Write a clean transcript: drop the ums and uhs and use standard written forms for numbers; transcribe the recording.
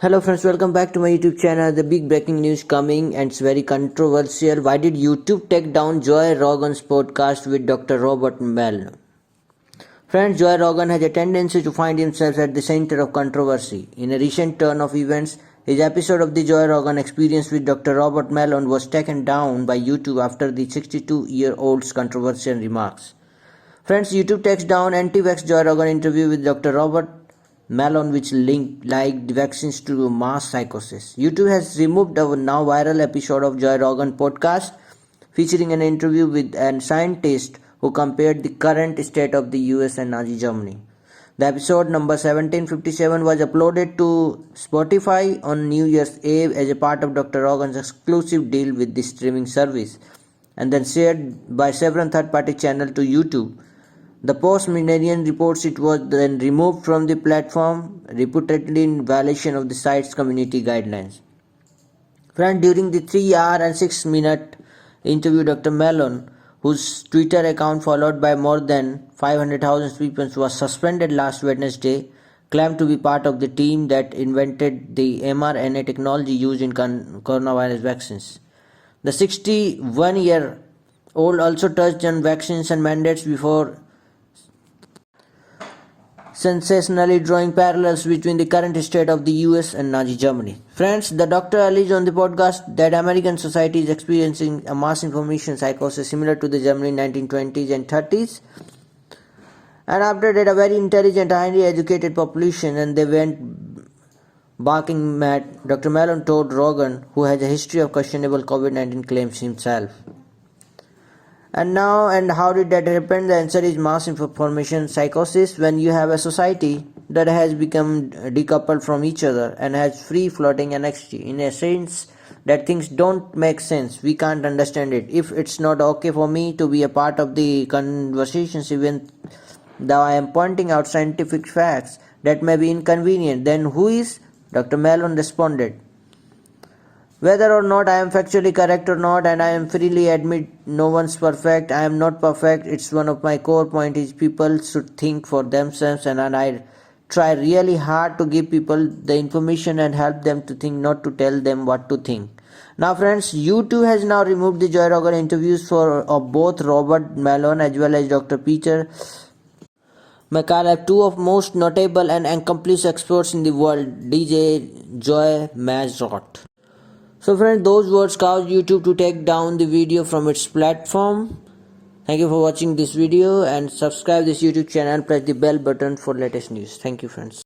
Hello friends, welcome back to my YouTube channel. The big breaking news coming and it's very controversial. Why did YouTube take down Joe Rogan's podcast with Dr. Robert Malone? Friends, Joe Rogan has a tendency to find himself at the center of controversy. In a recent turn of events, his episode of the Joe Rogan Experience with Dr. Robert Malone was taken down by YouTube after the 62-year-old's controversial remarks. Friends, YouTube takes down anti-vax Joe Rogan interview with Dr. Robert Malone, which linked vaccines to mass psychosis. YouTube has removed a now viral episode of Joe Rogan podcast featuring an interview with a scientist who compared the current state of the US and Nazi Germany. The episode number 1757 was uploaded to Spotify on New Year's Eve as a part of Dr. Rogan's exclusive deal with the streaming service and then shared by several third-party channels to YouTube. The Post-Millennial reports it was then removed from the platform, reputedly in violation of the site's community guidelines. Friend, during the 3-hour and 6-minute interview, Dr. Malone, whose Twitter account followed by more than 500,000 people, was suspended last Wednesday, claimed to be part of the team that invented the mRNA technology used in coronavirus vaccines. The 61-year-old also touched on vaccines and mandates before sensationally drawing parallels between the current state of the US and Nazi Germany. Friends, the doctor alleged on the podcast that American society is experiencing a mass information psychosis similar to the Germany 1920s and 30s. And after that, a very intelligent, highly educated population, and they went barking mad. Dr. Malone told Rogan, who has a history of questionable COVID-19 claims himself. And how did that happen? The answer is mass information psychosis. When you have a society that has become decoupled from each other and has free floating anarchy, in a sense that things don't make sense, we can't understand it. If it's not okay for me to be a part of the conversations, even though I am pointing out scientific facts that may be inconvenient, then who is? Dr. Malone responded, whether or not I am factually correct or not, and I am freely admit no one's perfect, I am not perfect. It's one of my core points is people should think for themselves, and I try really hard to give people the information and help them to think, not to tell them what to think. Now friends, YouTube has now removed the Joe Rogan interviews of both Robert Malone as well as Dr. Peter McCallum, two of most notable and accomplished experts in the world, DJ Joe Mazrot. So friends, those words caused YouTube to take down the video from its platform. Thank you for watching this video and subscribe this YouTube channel. Press the bell button for latest news. Thank you friends.